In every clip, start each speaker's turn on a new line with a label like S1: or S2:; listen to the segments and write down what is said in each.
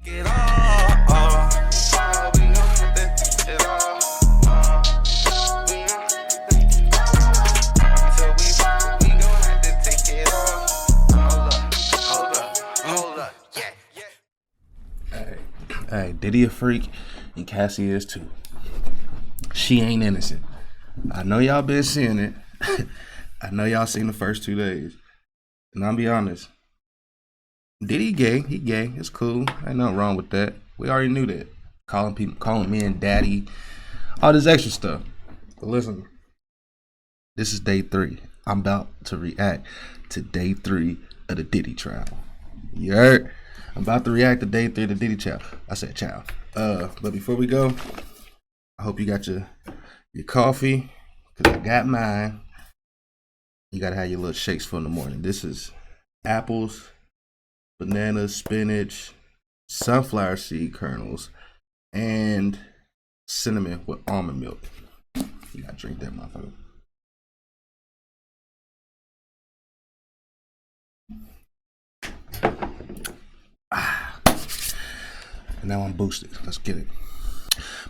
S1: Get all, we gon' have to take it all, we gon' so we gon' have to take it all. Hold up, yeah.
S2: Hey, Diddy a freak, and Cassie is too. She ain't innocent. I know y'all been seeing it. I know y'all seen the first 2 days. And I'll be honest, Diddy gay, he gay. It's cool. Ain't nothing wrong with that. We already knew that. Calling men daddy, all this extra stuff. But listen, this is day 3. I'm about to react to day 3 of the Diddy Trail. You heard? I'm about to react to day 3 of the Diddy Trail. I said ciao. But before we go, I hope you got your coffee, because I got mine. You gotta have your little shakes for in the morning. This is apples, bananas, spinach, sunflower seed kernels, and cinnamon with almond milk. You gotta drink that motherfucker. And now I'm boosted. Let's get it.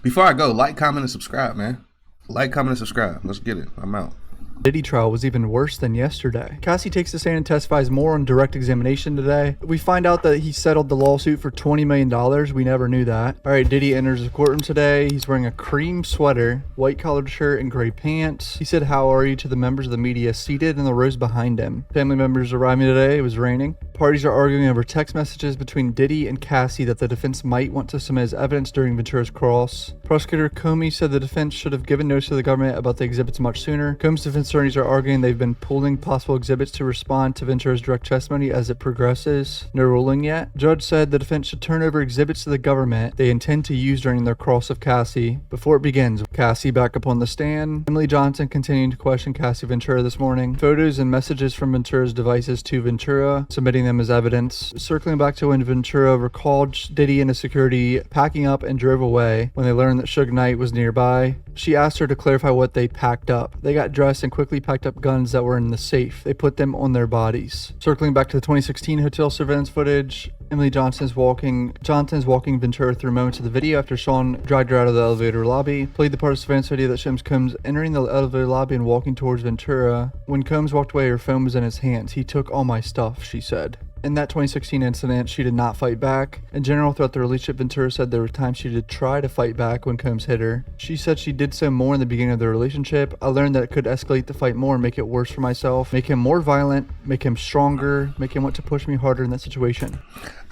S2: Before I go, like, comment, and subscribe, man. Like, comment, and subscribe. Let's get it. I'm out.
S3: Diddy trial was even worse than yesterday. Cassie takes the stand and testifies more on direct examination today. We find out that he settled the lawsuit for $20 million. We never knew that. All right, Diddy enters the courtroom today. He's wearing a cream sweater, white collared shirt, and gray pants. He said, "How are you?" to the members of the media seated in the rows behind him. Family members arriving today. It was raining. Parties are arguing over text messages between Diddy and Cassie that the defense might want to submit as evidence during Ventura's cross. Prosecutor Comey said the defense should have given notice to the government about the exhibits much sooner. Combs' defense attorneys are arguing they've been pooling possible exhibits to respond to Ventura's direct testimony as it progresses. No ruling yet. Judge said the defense should turn over exhibits to the government they intend to use during their cross of Cassie before it begins. Cassie back up on the stand. Emily Johnson continuing to question Cassie Ventura this morning. Photos and messages from Ventura's devices to Ventura, submitting them as evidence. Circling back to when Ventura recalled Diddy and his security packing up and drove away when they learned that Suge Knight was nearby. She asked her to clarify what they packed up. They got dressed and quickly packed up guns that were in the safe. They put them on their bodies. Circling back to the 2016 hotel surveillance footage, Emily Johnson's walking Ventura through moments of the video after Sean dragged her out of the elevator lobby. Played the part of surveillance video that shows Combs entering the elevator lobby and walking towards Ventura. When Combs walked away, her phone was in his hands. "He took all my stuff," she said. In that 2016 incident, she did not fight back. In general, throughout the relationship, Ventura said there were times she did try to fight back when Combs hit her. She said she did so more in the beginning of the relationship. "I learned that it could escalate the fight more and make it worse for myself, make him more violent, make him stronger, make him want to push me harder in that situation."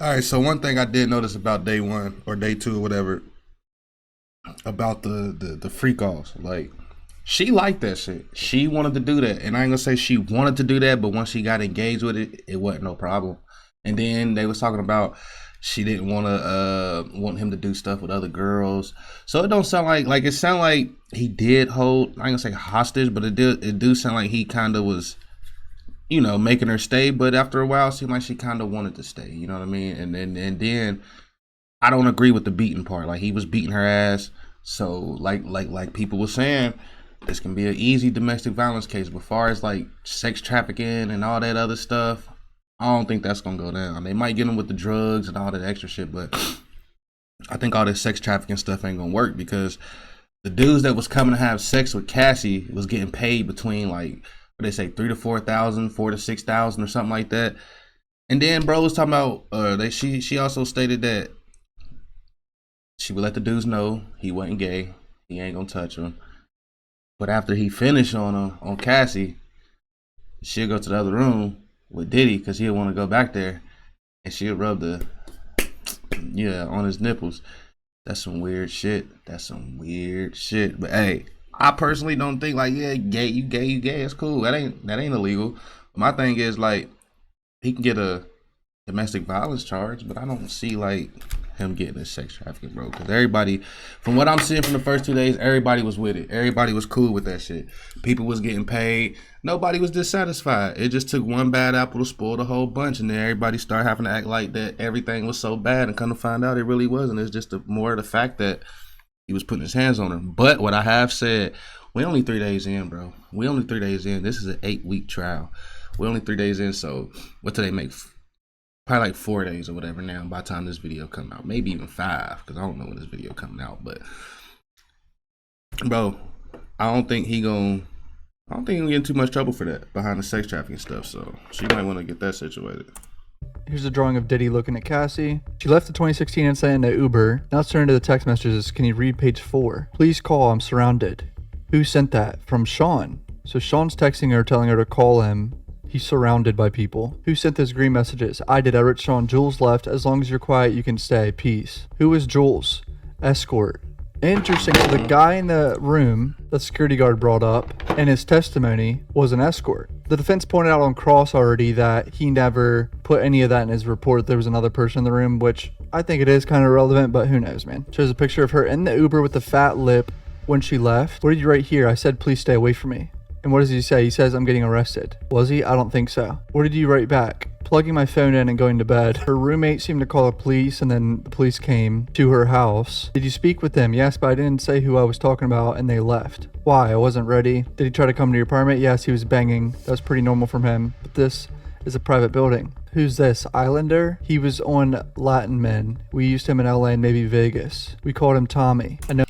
S2: All right, so one thing I did notice about day 1 or day 2 or whatever about the freak offs, like, she liked that shit. She wanted to do that. And I ain't gonna say she wanted to do that, but once she got engaged with it, it wasn't no problem. And then they was talking about she didn't want him to do stuff with other girls. So it don't sound like it sound like he did hold, I ain't gonna say hostage, but it do sound like he kind of was, making her stay. But after a while, it seemed like she kind of wanted to stay. You know what I mean? And then I don't agree with the beating part. Like, he was beating her ass. So like people were saying, this can be an easy domestic violence case. But far as like sex trafficking and all that other stuff, I don't think that's gonna go down. They might get him with the drugs and all that extra shit, but I think all this sex trafficking stuff ain't gonna work, because the dudes that was coming to have sex with Cassie was getting paid between, like, what they say, $3,000 to $4,000, $4,000 to $6,000 or something like that. And then bro was talking about she also stated that she would let the dudes know he wasn't gay, he ain't gonna touch him. But after he finished on Cassie, she'll go to the other room with Diddy, because he'll want to go back there, and she'll rub on his nipples. That's some weird shit. But hey, I personally don't think, like, yeah, you gay, it's cool. That ain't illegal. My thing is, like, he can get a domestic violence charge, but I don't see, like, him getting a sex trafficking, bro. Because everybody, from what I'm seeing from the first 2 days, everybody was with it. Everybody was cool with that shit. People was getting paid. Nobody was dissatisfied. It just took one bad apple to spoil the whole bunch, and then everybody started having to act like that everything was so bad, and come to find out it really wasn't. It's just more of the fact that he was putting his hands on her. But what I have said, we only 3 days in, bro. We only 3 days in. This is an 8-week trial. We're only 3 days in, so what do they make? probably like 4 days or whatever now by the time this video come out. Maybe even 5, because I don't know when this video coming out. But bro, I don't think he gonna get in too much trouble for that behind the sex trafficking stuff. So she might want to get that situated.
S3: Here's a drawing of Diddy looking at Cassie. She left the 2016 incident in an Uber. Now let's turn to the text messages. Can you read page 4? Please call, I'm surrounded. Who sent that? From Sean. So Sean's texting her, telling her to call him. He's surrounded by people. Who sent those green messages? I did. I wrote Sean. Jules left. As long as you're quiet, you can stay. Peace. Who is Jules? Escort. Interesting. So the guy in the room that security guard brought up in his testimony was an escort. The defense pointed out on cross already that he never put any of that in his report. There was another person in the room, which I think it is kind of relevant, but who knows, man. Shows a picture of her in the Uber with the fat lip when she left. What did you write here? I said, please stay away from me. And what does he say? He says, I'm getting arrested. Was he? I don't think so. What did you write back? Plugging my phone in and going to bed. Her roommate seemed to call the police, and then the police came to her house. Did you speak with them? Yes, but I didn't say who I was talking about, and they left. Why? I wasn't ready. Did he try to come to your apartment? Yes, he was banging. That was pretty normal from him. But this is a private building. Who's this? Islander? He was on Latin Men. We used him in LA and maybe Vegas. We called him Tommy. I know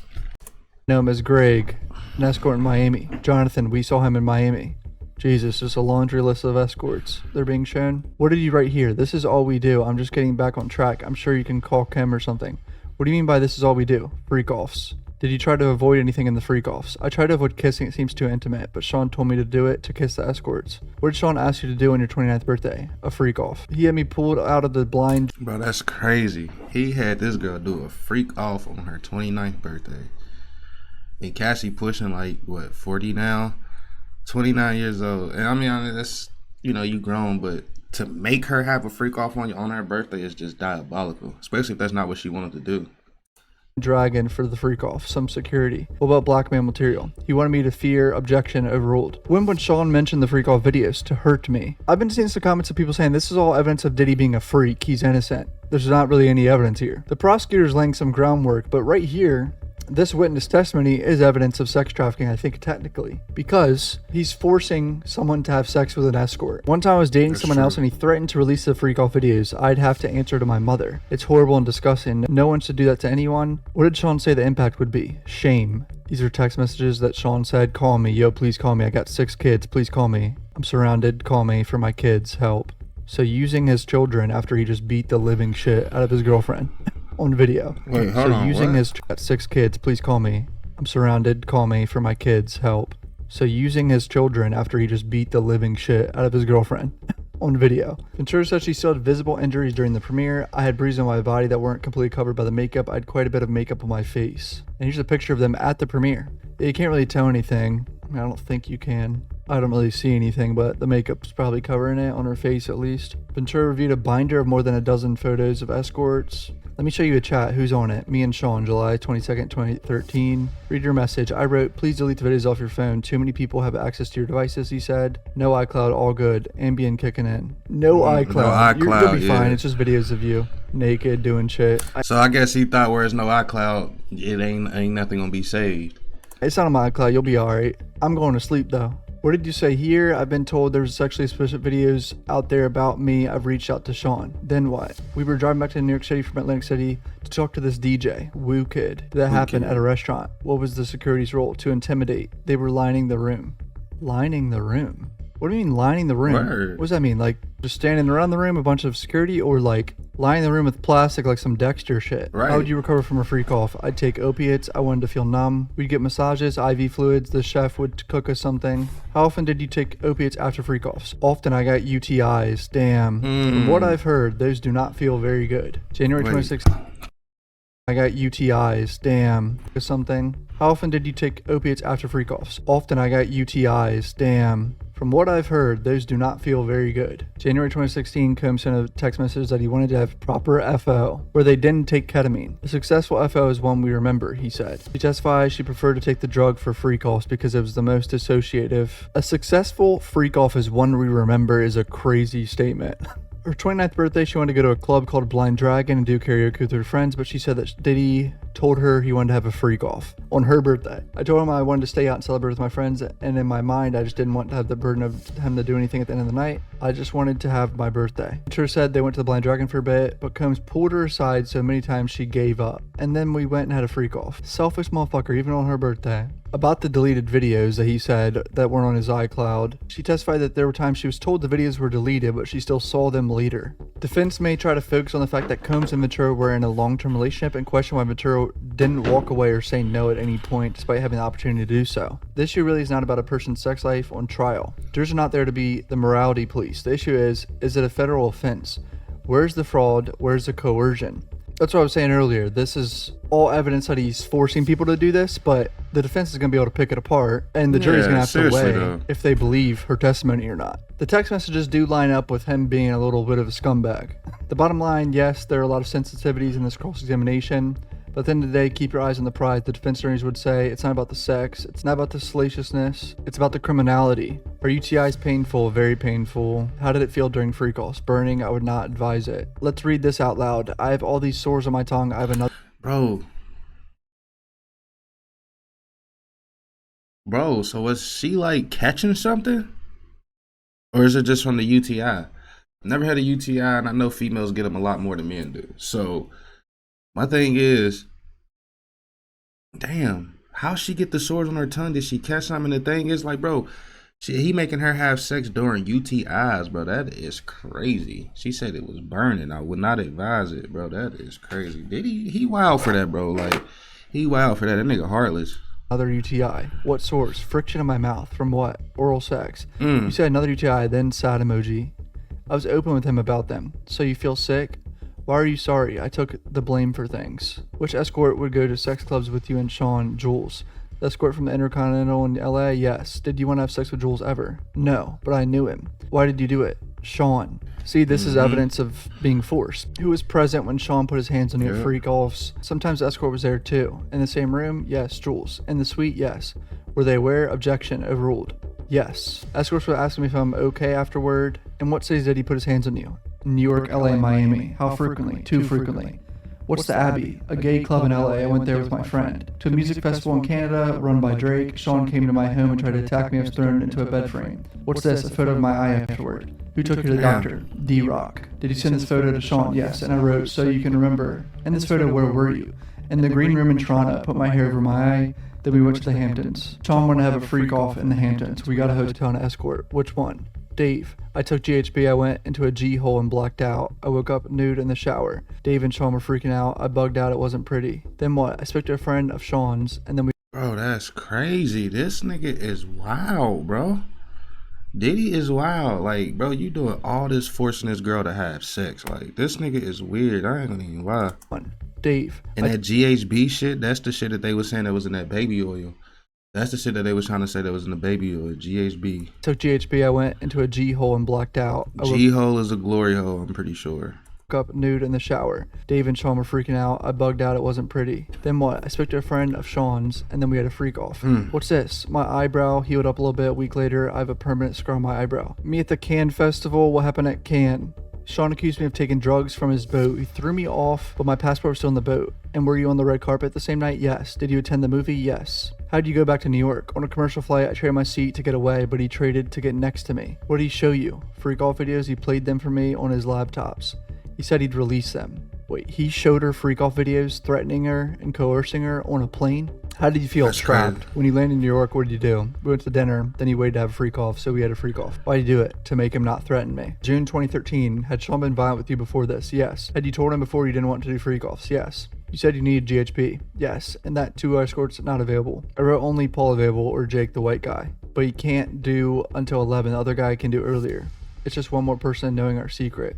S3: him as Greg, an escort in Miami. Jonathan, we saw him in Miami. Jesus, just a laundry list of escorts they're being shown. What did you write here? This is all we do. I'm just getting back on track. I'm sure you can call Kim or something. What do you mean by this is all we do? Freak offs. Did you try to avoid anything in the freak offs? I tried to avoid kissing. It seems too intimate, but Sean told me to do it to kiss the escorts. What did Sean ask you to do on your 29th birthday? A freak off. He had me pulled out of the blind.
S2: Bro, that's crazy. He had this girl do a freak off on her 29th birthday. And Cassie pushing like, what, 40 now? 29 years old. And I mean, that's, you grown, but to make her have a freak off on her birthday is just diabolical, especially if that's not what she wanted to do.
S3: Dragon for the freak off, some security. What about blackmail material? He wanted me to fear, objection, overruled. When would Sean mention the freak off videos? To hurt me. I've been seeing some comments of people saying this is all evidence of Diddy being a freak. He's innocent. There's not really any evidence here. The prosecutor's laying some groundwork, but right here, this witness testimony is evidence of sex trafficking, I think, technically, because he's forcing someone to have sex with an escort. One time I was dating someone else and he threatened to release the freak off videos. I'd have to answer to my mother. It's horrible and disgusting. No one should do that to anyone. What did Sean say the impact would be? Shame. These are text messages that Sean said, call me. Yo, please call me. I got 6 kids. Please call me. I'm surrounded. Call me for my kids. Help. So using his children after he just beat the living shit out of his girlfriend. On video.
S2: Wait, hold on,
S3: using
S2: what?
S3: his got 6 kids, please call me. I'm surrounded, call me for my kids, help. So using his children after he just beat the living shit out of his girlfriend. On video. Ventura said she still had visible injuries during the premiere. I had bruises on my body that weren't completely covered by the makeup. I had quite a bit of makeup on my face. And here's a picture of them at the premiere. You can't really tell anything. I don't think you can. I don't really see anything, but the makeup's probably covering it, on her face at least. Ventura reviewed a binder of more than a dozen photos of escorts. Let me show you a chat. Who's on it? Me and Sean, July 22nd, 2013. Read your message. I wrote, please delete the videos off your phone. Too many people have access to your devices, he said. No iCloud, all good. Ambient kicking in. No iCloud.
S2: No iCloud,
S3: You'll be fine.
S2: yeah.
S3: It's just videos of you naked doing shit.
S2: So I guess he thought where there's no iCloud, it ain't nothing gonna be saved.
S3: It's not on my iCloud. You'll be alright. I'm going to sleep though. What did you say here? I've been told there's sexually explicit videos out there about me. I've reached out to Sean. Then what? We were driving back to New York City from Atlantic City to talk to this DJ, Woo Kid. That happened at a restaurant. What was the security's role? To intimidate. They were lining the room. Lining the room? What do you mean lining the room?
S2: Word.
S3: What does that mean? Like just standing around the room, a bunch of security, or like lining the room with plastic like some Dexter shit?
S2: Right.
S3: How would you recover from a freak off? I'd take opiates. I wanted to feel numb. We'd get massages, IV fluids. The chef would cook us something. How often did you take opiates after freak offs? Often. I got UTIs. Damn. From what I've heard, those do not feel very good. January 26th. I got UTIs. Damn. Or something. How often did you take opiates after freak offs? Often. I got UTIs. Damn. From what I've heard, those do not feel very good. January 2016, Combs sent a text message that he wanted to have proper FO, where they didn't take ketamine. A successful FO is one we remember, he said. She testified she preferred to take the drug for freak offs because it was the most associative. A successful freak off is one we remember is a crazy statement. Her 29th birthday, she wanted to go to a club called Blind Dragon and do karaoke with her friends, but she said that Diddy told her he wanted to have a freak off on her birthday. I told him I wanted to stay out and celebrate with my friends, and in my mind, I just didn't want to have the burden of him to do anything at the end of the night. I just wanted to have my birthday. Ventura said they went to the Blind Dragon for a bit, but Combs pulled her aside so many times she gave up. And then we went and had a freak off. Selfish motherfucker, even on her birthday. About the deleted videos that he said that weren't on his iCloud, she testified that there were times she was told the videos were deleted, but she still saw them later. Defense may try to focus on the fact that Combs and Ventura were in a long-term relationship and question why Ventura didn't walk away or say no at any point despite having the opportunity to do so. The issue really is not about a person's sex life on trial. Jurors are not there to be the morality police. The issue is it a federal offense? Where's the fraud? Where's the coercion? That's what I was saying earlier. This is all evidence that he's forcing people to do this, but the defense is going to be able to pick it apart, and the jury's going to have to weigh if they believe her testimony or not. The text messages do line up with him being a little bit of a scumbag. The bottom line, yes, there are a lot of sensitivities in this cross-examination, but at the end of the day, keep your eyes on the prize. The defense attorneys would say it's not about the sex, it's not about the salaciousness, it's about the criminality. Are UTIs painful? Very painful. How did it feel during freak offs? Burning? I would not advise it. Let's read this out loud. I have all these sores on my tongue. I have another.
S2: Bro, so was she like catching something? Or is it just from the UTI? Never had a UTI, and I know females get them a lot more than men do. So my thing is, damn, how she get the sores on her tongue? Did she catch something? And the thing is, like, bro, he making her have sex during UTIs, bro. That is crazy. She said it was burning. I would not advise it, bro. That is crazy. Did he wild for that, bro? Like, he wild for that. That nigga heartless.
S3: Another UTI. What source? Friction in my mouth. From what? Oral sex. You said another UTI, then sad emoji. I was open with him about them. So you feel sick? Why are you sorry? I took the blame for things. Which escort would go to sex clubs with you and Sean? Jules. The escort from the Intercontinental in LA? Yes. Did you want to have sex with Jules ever? No, but I knew him. Why did you do it? Sean. See, this is evidence of being forced. Who was present when Sean put his hands on you at freak offs? Sometimes the escort was there too. In the same room? Yes. Jules. In the suite? Yes. Were they aware? Objection. Overruled. Yes. Escorts were asking me if I'm okay afterward. In what cities did he put his hands on you? New York, LA, Miami. How frequently? Too frequently. What's the Abbey? A gay club in LA. I went there with my friend. To a music festival in Canada, run by Drake. Sean came to my home and tried to attack me. I was thrown into a bed frame. What's this? A photo of my eye afterward. Who took you to the doctor? D-Rock. Did you send this photo to Sean? Yes. And I wrote, so you can remember. In this photo, where were you? In the green room in Toronto. Put my hair over my eye. Then we went to the Hamptons. Sean wanted to have a freak off in the Hamptons. We got a hotel and an escort. Which one? Dave. I took GHB. I went into a G hole and blacked out. I woke up nude in the shower. Dave and Sean were freaking out. I bugged out. It wasn't pretty. Then what? I spoke to a friend of Sean's, and then we...
S2: Bro, that's crazy. This nigga is wild, bro. Diddy is wild. Like, bro, you doing all this forcing this girl to have sex. Like, this nigga is weird. I ain't gonna even lie.
S3: Dave.
S2: And that GHB shit, that's the shit that they were saying that was in that baby oil. That's the shit that they was trying to say that was in the baby oil, GHB.
S3: Took GHB, I went into a G hole and blacked out.
S2: G-hole is a glory hole, I'm pretty sure.
S3: Woke up nude in the shower. Dave and Sean were freaking out. I bugged out. It wasn't pretty. Then what? I spoke to a friend of Sean's, and then we had a freak off. What's this? My eyebrow healed up a little bit. A week later, I have a permanent scar on my eyebrow. Me at the Cannes Festival. What happened at Cannes? Sean accused me of taking drugs from his boat. He threw me off, but my passport was still in the boat. And were you on the red carpet the same night? Yes. Did you attend the movie? Yes. How did you go back to New York? On a commercial flight, I traded my seat to get away, but he traded to get next to me. What did he show you? Freak off videos? He played them for me on his laptops. He said he'd release them. Wait, he showed her freak off videos threatening her and coercing her on a plane? How did you feel?
S2: That's
S3: trapped?
S2: crazy.
S3: When you landed in New York, what did you do? We went to dinner, then he waited to have a freak off, so we had a freak off. Why did you do it? To make him not threaten me. June 2013, had Sean been violent with you before this? Yes. Had you told him before you didn't want to do freak offs? Yes. You said you needed GHB? Yes. And that 2 escorts not available. I wrote only Paul available or Jake the white guy. But he can't do until 11. The other guy can do earlier. It's just one more person knowing our secret.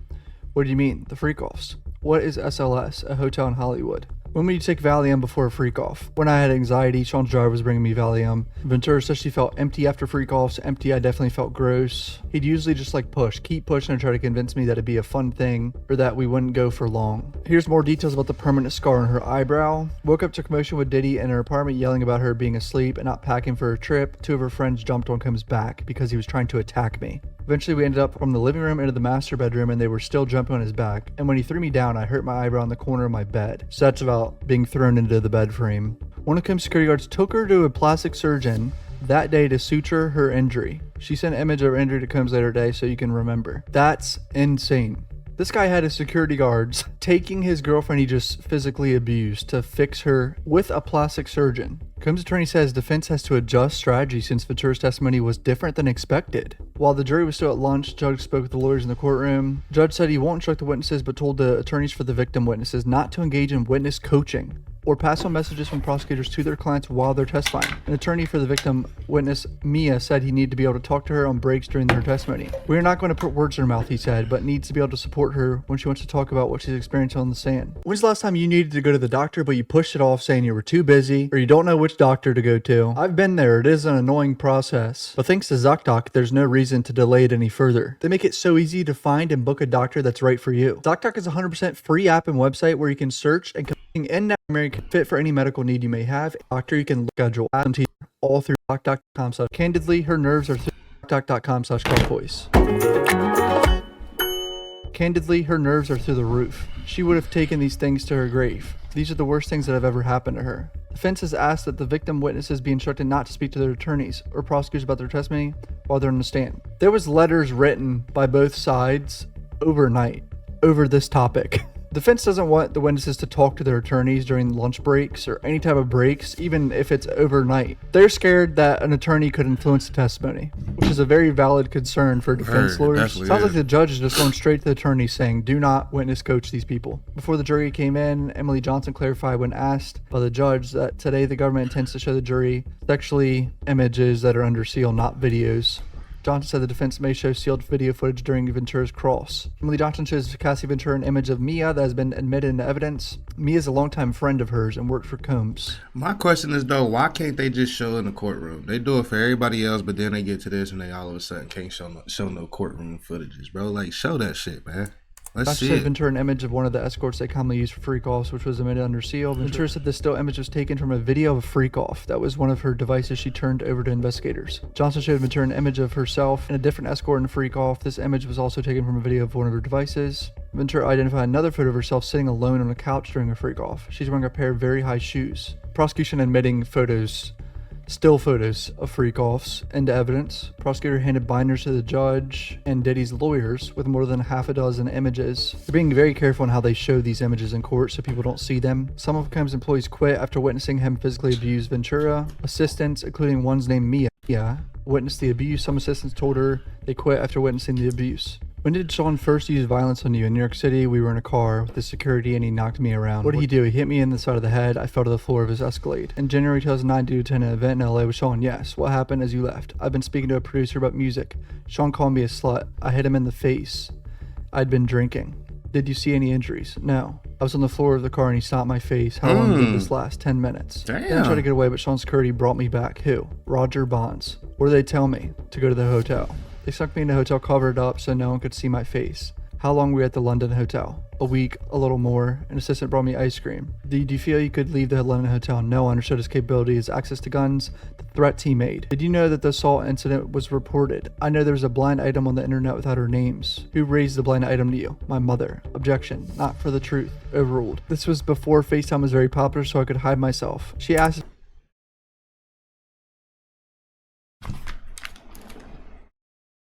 S3: What do you mean? The freak offs. What is SLS? A hotel in Hollywood. When would you take Valium before a freak off? When I had anxiety, Sean's driver was bringing me Valium. Ventura said she felt empty after freak offs. Empty, I definitely felt gross. He'd usually just like keep pushing and try to convince me that it'd be a fun thing or that we wouldn't go for long. Here's more details about the permanent scar on her eyebrow. Woke up to commotion with Diddy in her apartment yelling about her being asleep and not packing for her trip. 2 of her friends jumped on Combs' back because he was trying to attack me. Eventually, we ended up from the living room into the master bedroom, and they were still jumping on his back. And when he threw me down, I hurt my eyebrow on the corner of my bed. So that's about being thrown into the bed frame. One of Kim's security guards took her to a plastic surgeon that day to suture her injury. She sent an image of her injury to Combs later today so you can remember. That's insane. This guy had his security guards taking his girlfriend he just physically abused to fix her with a plastic surgeon. Combs' attorney says defense has to adjust strategy since Ventura's testimony was different than expected. While the jury was still at lunch, Judge spoke with the lawyers in the courtroom. Judge said he won't instruct the witnesses but told the attorneys for the victim witnesses not to engage in witness coaching or pass on messages from prosecutors to their clients while they're testifying. An attorney for the victim witness, Mia, said he needed to be able to talk to her on breaks during her testimony. We are not going to put words in her mouth, he said, but needs to be able to support her when she wants to talk about what she's experienced on the stand. When's the last time you needed to go to the doctor, but you pushed it off saying you were too busy or you don't know which doctor to go to? I've been there. It is an annoying process. But thanks to ZocDoc, there's no reason to delay it any further. They make it so easy to find and book a doctor that's right for you. ZocDoc is a 100% free app and website where you can search and in-network fit for any medical need you may have. Doctor you can schedule all through ZocDoc.com. Candidly, her nerves are through ZocDoc.com/cowboys. Candidly, her nerves are through the roof. She would have taken these things to her grave. These are the worst things that have ever happened to her. Defense has asked that the victim witnesses be instructed not to speak to their attorneys or prosecutors about their testimony while they're on the stand. There was letters written by both sides overnight over this topic. Defense doesn't want the witnesses to talk to their attorneys during lunch breaks or any type of breaks, even if it's overnight. They're scared that an attorney could influence the testimony, which is a very valid concern for defense lawyers. Sounds like the judge is just going straight to the attorney saying, do not witness coach these people. Before the jury came in, Emily Johnson clarified when asked by the judge that today the government intends to show the jury sexually images that are under seal, not videos. Johnson said the defense may show sealed video footage during Ventura's cross. Emily Johnson shows Cassie Ventura an image of Mia that has been admitted into evidence. Mia is a longtime friend of hers and worked for Combs.
S2: My question is, though, why can't they just show in the courtroom? They do it for everybody else, but then they get to this and they all of a sudden can't show no courtroom footages, bro. Like, show that shit, man. Let's see. Ventura
S3: an image of one of the escorts they commonly use for freak-offs, which was admitted under seal. Ventura said the still image was taken from a video of a freak-off. That was one of her devices she turned over to investigators. Johnson showed Ventura an image of herself and a different escort in a freak-off. This image was also taken from a video of one of her devices. Ventura identified another photo of herself sitting alone on a couch during a freak-off. She's wearing a pair of very high shoes. Prosecution admitting still photos of freak-offs into evidence. Prosecutor handed binders to the judge and Diddy's lawyers with more than half a dozen images. They're being very careful on how they show these images in court so people don't see them. Some of Combs' employees quit after witnessing him physically abuse Ventura. Assistants, including one's named Mia, witnessed the abuse. Some assistants told her they quit after witnessing the abuse. When did Sean first use violence on you? In New York City, we were in a car with the security and he knocked me around. What did he do? He hit me in the side of the head. I fell to the floor of his Escalade. In January 2009, due to an event in LA with Sean, yes. What happened as you left? I've been speaking to a producer about music. Sean called me a slut. I hit him in the face. I'd been drinking. Did you see any injuries? No. I was on the floor of the car and he stopped my face. How long did this last? 10 minutes.
S2: Damn.
S3: Then I tried to get away, but Sean's security brought me back. Who? Roger Bonds. What did they tell me? To go to the hotel. They snuck me in the hotel, covered it up so no one could see my face. How long were we at the London hotel? A week, a little more. An assistant brought me ice cream. Did you feel you could leave the London hotel? No, I understood his capability, his access to guns, the threats he made. Did you know that the assault incident was reported? I know there was a blind item on the internet without our names. Who raised the blind item to you? My mother. Objection. Not for the truth. Overruled. This was before FaceTime was very popular, so I could hide myself. She asked...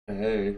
S2: Hey.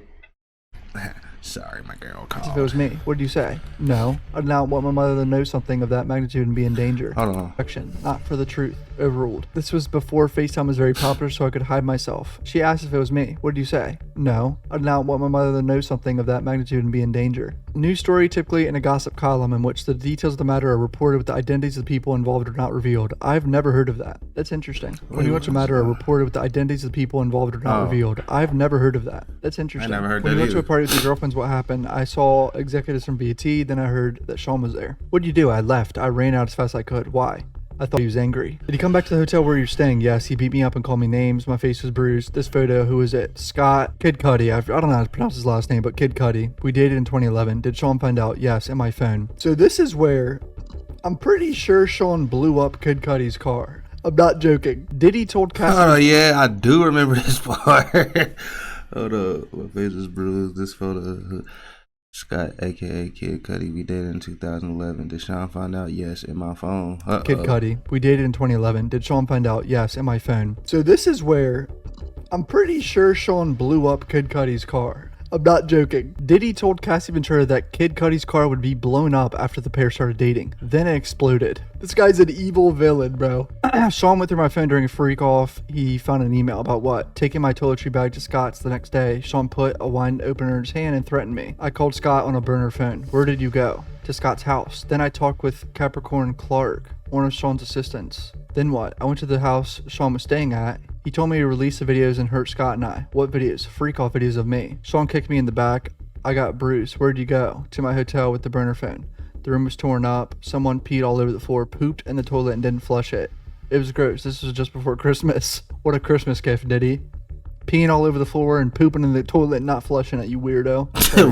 S2: Sorry, my girl called.
S3: If it was me, what did you say? No. I did not want my mother to know something of that magnitude and be in danger.
S2: Hold on.
S3: Objection. Not for the truth. Overruled. This was before FaceTime was very popular, so I could hide myself. She asked if it was me. What did you say? No. I did not want my mother to know something of that magnitude and be in danger. News story, typically in a gossip column in which the details of the matter are reported with the identities of the people involved are not revealed. I've never heard of that. That's interesting. When you watch a matter are reported with the identities of the people involved are not revealed. I've never heard of that. That's interesting.
S2: I never heard
S3: when
S2: that
S3: you went to a
S2: either.
S3: party with your girlfriends, what happened? I saw executives from BET, then I heard that Sean was there. What did you do? I left. I ran out as fast as I could. Why? I thought he was angry. Did he come back to the hotel where you're staying? Yes, he beat me up and called me names. My face was bruised. This photo, who is it? Scott Kid Cudi. I don't know how to pronounce his last name, but Kid Cudi. We dated in 2011. Did Sean find out? Yes, in my phone. So this is where I'm pretty sure Sean blew up Kid Cudi's car. I'm not joking. Diddy told Cassie...
S2: Oh, yeah, I do remember this part. Hold up. My face is bruised. This photo. Scott, aka Kid Cudi, we dated in 2011. Did Sean find out? Yes, in my phone.
S3: Kid Cudi, we dated in 2011. Did Sean find out? Yes, in my phone. So this is where I'm pretty sure Sean blew up Kid Cudi's car. I'm not joking. Diddy told Cassie Ventura that Kid Cudi's car would be blown up after the pair started dating. Then it exploded. This guy's an evil villain, bro. Sean went through my phone during a freak off. He found an email about what? Taking my toiletry bag to Scott's the next day. Sean put a wine opener in his hand and threatened me. I called Scott on a burner phone. Where did you go? To Scott's house. Then I talked with Capricorn Clark, one of Sean's assistants. Then what? I went to the house Sean was staying at. He told me to release the videos and hurt Scott and I. What videos? Freak off videos of me. Sean kicked me in the back. I got bruised. Where'd you go? To my hotel with the burner phone. The room was torn up. Someone peed all over the floor, pooped in the toilet and didn't flush it. It was gross. This was just before Christmas. What a Christmas gift, Diddy. Peeing all over the floor and pooping in the toilet and not flushing it, you weirdo.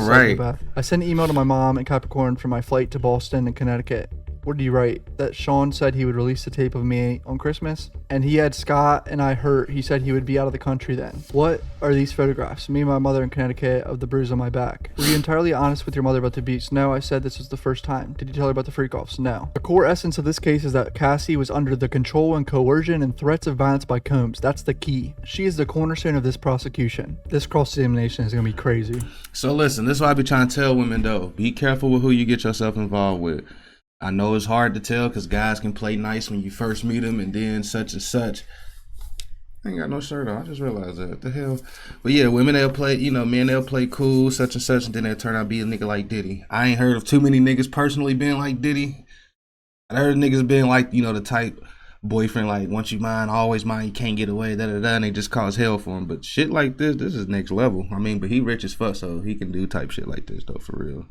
S2: Right.
S3: I sent an email to my mom in Capricorn for my flight to Boston and Connecticut. What did you write? That Sean said he would release the tape of me on Christmas, and he had Scott and I hurt. He said he would be out of the country then. What are these photographs? Me and my mother in Connecticut of the bruise on my back. Were you entirely honest with your mother about the beats? No, I said this was the first time. Did you tell her about the freak-offs? No. The core essence of this case is that Cassie was under the control and coercion and threats of violence by Combs. That's the key. She is the cornerstone of this prosecution. This cross-examination is going to be crazy.
S2: So listen, this is why I be trying to tell women though. Be careful with who you get yourself involved with. I know it's hard to tell because guys can play nice when you first meet them and then such and such. I ain't got no shirt on. I just realized that. What the hell? But yeah, women, they'll play, men, they'll play cool, such and such, and then they'll turn out to be a nigga like Diddy. I ain't heard of too many niggas personally being like Diddy. I heard niggas being like, the type boyfriend, like, once you mine, always mine, you can't get away, da-da-da, and they just cause hell for him. But shit like this is next level. I mean, but he rich as fuck, so he can do type shit like this, though, for real.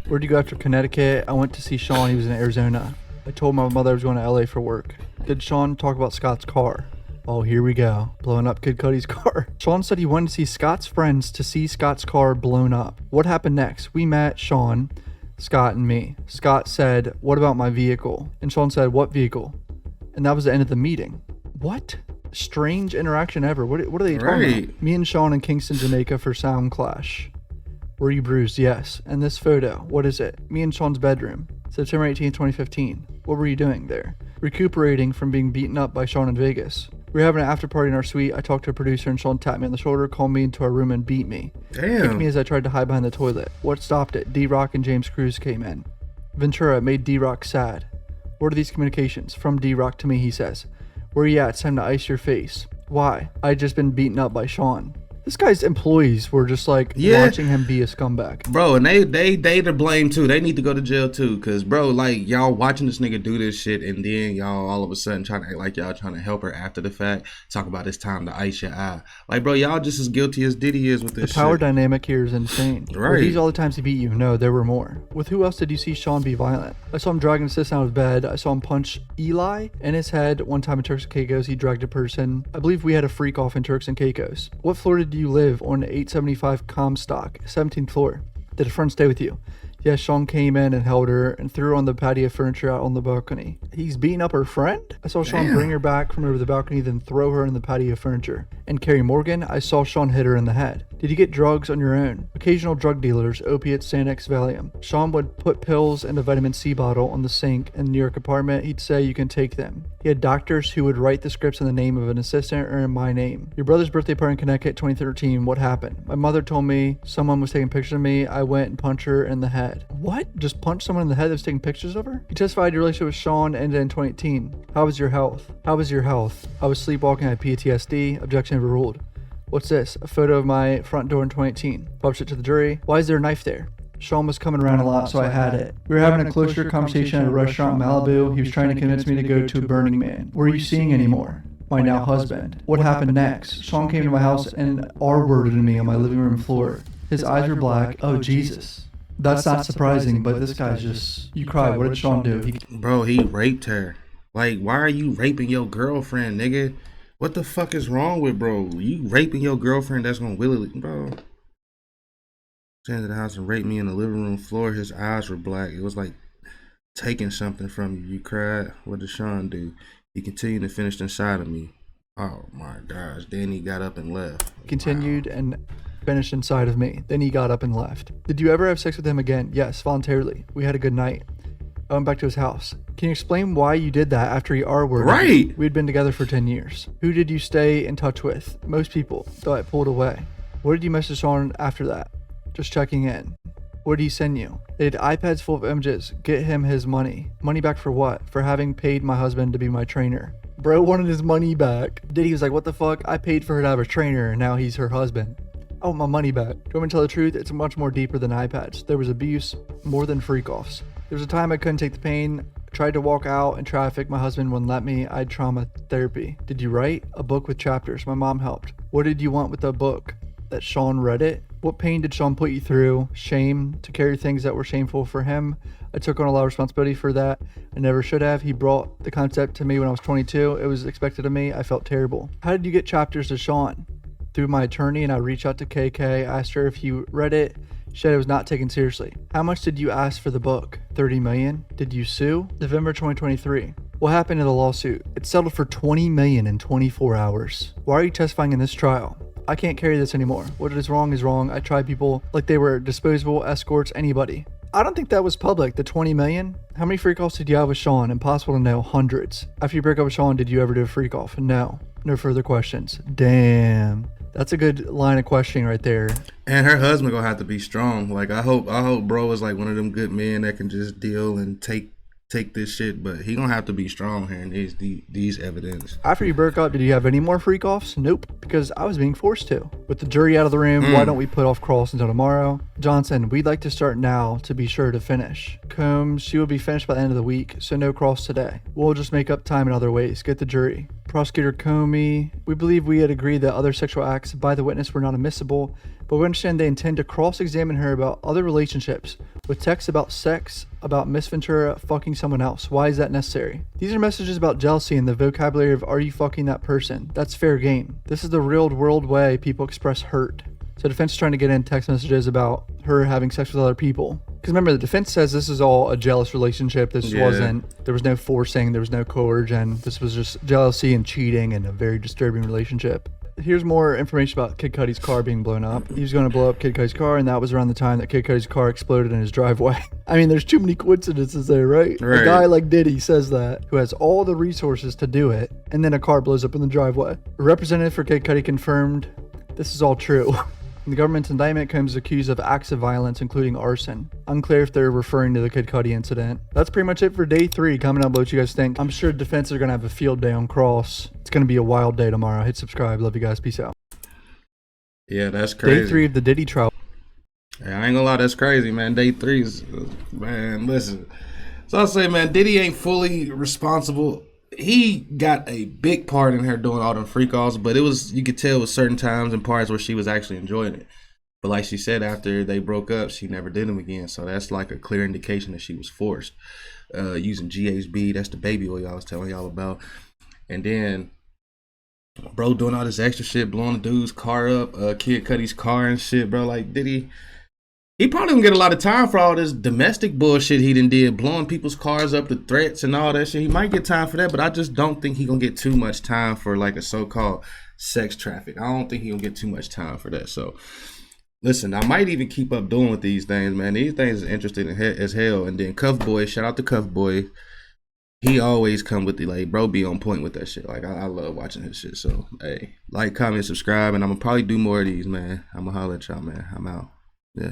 S3: Where'd you go after Connecticut? I went to see Sean. He was in Arizona. I told my mother I was going to LA for work. Did Sean talk about Scott's car? Oh, here we go. Blowing up Kid Cudi's car. Sean said he wanted to see Scott's friends to see Scott's car blown up. What happened next? We met Sean, Scott, and me. Scott said, what about my vehicle? And Sean said, what vehicle? And that was the end of the meeting. What? Strange interaction ever. What are they talking about? Me and Sean in Kingston, Jamaica for Sound Clash. Were you bruised? Yes. And this photo, what is it? Me in Sean's bedroom. September 18th, 2015. What were you doing there? Recuperating from being beaten up by Sean in Vegas. We were having an after party in our suite. I talked to a producer and Sean tapped me on the shoulder, called me into our room and beat me.
S2: Damn.
S3: Kicked me as I tried to hide behind the toilet. What stopped it? D-Rock and James Cruz came in. Ventura made D-Rock sad. What are these communications? From D-Rock to me, he says. Where you at? It's time to ice your face. Why? I had just been beaten up by Sean. This guy's employees were just like watching him be a scumbag.
S2: Bro, and they to blame too. They need to go to jail too. Cause bro, like y'all watching this nigga do this shit and then y'all all of a sudden trying to act like y'all trying to help her after the fact. Talk about it's time to ice your eye. Like bro, y'all just as guilty as Diddy is with this shit.
S3: The power dynamic here is insane.
S2: Right.
S3: Were these all the times he beat you? No, there were more. With who else did you see Sean be violent? I saw him dragging his assistant out of bed. I saw him punch Eli in his head. One time in Turks and Caicos, he dragged a person. I believe we had a freak off in Turks and Caicos. What floor did you live on? 875 Comstock, 17th floor. Did a friend stay with you? Yes, Sean came in and held her and threw her on the patio furniture out on the balcony. He's beating up her friend? I saw Sean bring her back from over the balcony, then throw her in the patio furniture. And Carrie Morgan, I saw Sean hit her in the head. Did you get drugs on your own? Occasional drug dealers, opiates, Xanax, Valium. Sean would put pills in a vitamin C bottle on the sink in the New York apartment. He'd say you can take them. He had doctors who would write the scripts in the name of an assistant or in my name. Your brother's birthday party in Connecticut, 2013. What happened? My mother told me someone was taking pictures of me. I went and punched her in the head. What? Just punched someone in the head that was taking pictures of her? You testified your relationship with Sean ended in 2018. How was your health? How was your health? I was sleepwalking. I had PTSD. Objection overruled. What's this? A photo of my front door in 2018. Published it to the jury. Why is there a knife there? Sean was coming around a lot, so I had it. We were having a closer conversation at a restaurant in Malibu. He was trying to convince me to go to Burning Man. Were you seeing anymore? My now husband. What happened next? Sean came to my house and R-worded me on my living room floor. His eyes were black. Oh, Jesus. That's not surprising, but this guy's just... You cried. What did Sean do?
S2: Bro, he raped her. Like, why are you raping your girlfriend, nigga? What the fuck is wrong with bro? You raping your girlfriend that's gonna willingly... Bro. Came to the house and raped me in the living room floor. His eyes were black. It was like taking something from you. You cried. What did Sean do? He continued to finish inside of me. Oh my gosh. Then he got up and left.
S3: Continued and finished inside of me. Then he got up and left. Did you ever have sex with him again? Yes, voluntarily. We had a good night. I went back to his house. Can you explain why you did that after he R-worded?
S2: Right.
S3: We had been together for 10 years. Who did you stay in touch with? Most people, though I pulled away. What did you message Sean after that? Just checking in. What did he send you? They had iPads full of images. Get him his money. Money back for what? For having paid my husband to be my trainer. Bro wanted his money back. Diddy was like, what the fuck? I paid for her to have a trainer and now he's her husband. I want my money back. Do you want me to tell the truth? It's much more deeper than iPads. There was abuse, more than freak-offs. There was a time I couldn't take the pain. Tried to walk out in traffic. My husband wouldn't let me. I had trauma therapy. Did you write? A book with chapters. My mom helped. What did you want with the book? That Sean read it? What pain did Sean put you through? Shame to carry things that were shameful for him. I took on a lot of responsibility for that. I never should have. He brought the concept to me when I was 22. It was expected of me. I felt terrible. How did you get chapters to Sean? Through my attorney, and I reached out to KK, asked her if he read it. She said it was not taken seriously. How much did you ask for the book? 30 million? Did you sue? November 2023. What happened to the lawsuit? It settled for 20 million in 24 hours. Why are you testifying in this trial? I can't carry this anymore. What is wrong is wrong. I tried people like they were disposable, escorts, anybody. I don't think that was public, the 20 million. How many freak offs did you have with Sean? Impossible to know. Hundreds. After you break up with Sean, did you ever do a freak off? No. No further questions. Damn. That's a good line of questioning right there.
S2: And her husband gonna have to be strong. Like I hope bro is like one of them good men that can just deal and take this shit, but he gonna have to be strong here in these evidence.
S3: After you broke up, did you have any more freak offs? Nope, because I was being forced to. With the jury out of the room, why don't we put off Cross until tomorrow? Johnson, we'd like to start now to be sure to finish. Combs, she will be finished by the end of the week, so no Cross today. We'll just make up time in other ways. Get the jury. Prosecutor Comey, we believe we had agreed that other sexual acts by the witness were not admissible, but we understand they intend to cross-examine her about other relationships with texts about sex, about Miss Ventura fucking someone else. Why is that necessary? These are messages about jealousy and the vocabulary of are you fucking that person? That's fair game. This is the real world way people express hurt. So defense is trying to get in text messages about her having sex with other people. Because remember, the defense says this is all a jealous relationship. This wasn't, there was no forcing, there was no coercion. This was just jealousy and cheating and a very disturbing relationship. Here's more information about Kid Cudi's car being blown up. He was going to blow up Kid Cudi's car, and that was around the time that Kid Cudi's car exploded in his driveway. I mean, there's too many coincidences there, right? A guy like Diddy says that, who has all the resources to do it, and then a car blows up in the driveway. A representative for Kid Cudi confirmed this is all true. In the government's indictment, Combs is accused of acts of violence, including arson. Unclear if they're referring to the Kid Cudi incident. That's pretty much it for day 3. Comment down below what you guys think. I'm sure defense are going to have a field day on Cross. It's going to be a wild day tomorrow. Hit subscribe. Love you guys. Peace out.
S2: Yeah, that's crazy.
S3: Day 3 of the Diddy Trail.
S2: Yeah, I ain't gonna lie, that's crazy, man. Day 3 is, man, listen. So I'll say, man, Diddy ain't fully responsible. He got a big part in her doing all them freak offs, but it was, you could tell with certain times and parts where she was actually enjoying it. But like she said, after they broke up, she never did them again. So that's like a clear indication that she was forced. Using GHB, that's the baby oil I was telling y'all about. And then bro doing all this extra shit, blowing the dude's car up, Kid Cudi's car and shit, bro. Like, he probably don't get a lot of time for all this domestic bullshit he did, blowing people's cars up, the threats and all that shit. He might get time for that, but I just don't think he gonna get too much time for like a so-called sex traffic. I don't think he gonna get too much time for that. So listen, I might even keep up doing with these things, man. These things is interesting as hell. And then Cuff Boy, shout out to Cuff Boy. He always come with the, like, bro be on point with that shit. Like, I love watching his shit. So, hey, like, comment, subscribe, and I'm gonna probably do more of these, man. I'm gonna holler at y'all, man. I'm out. Yeah.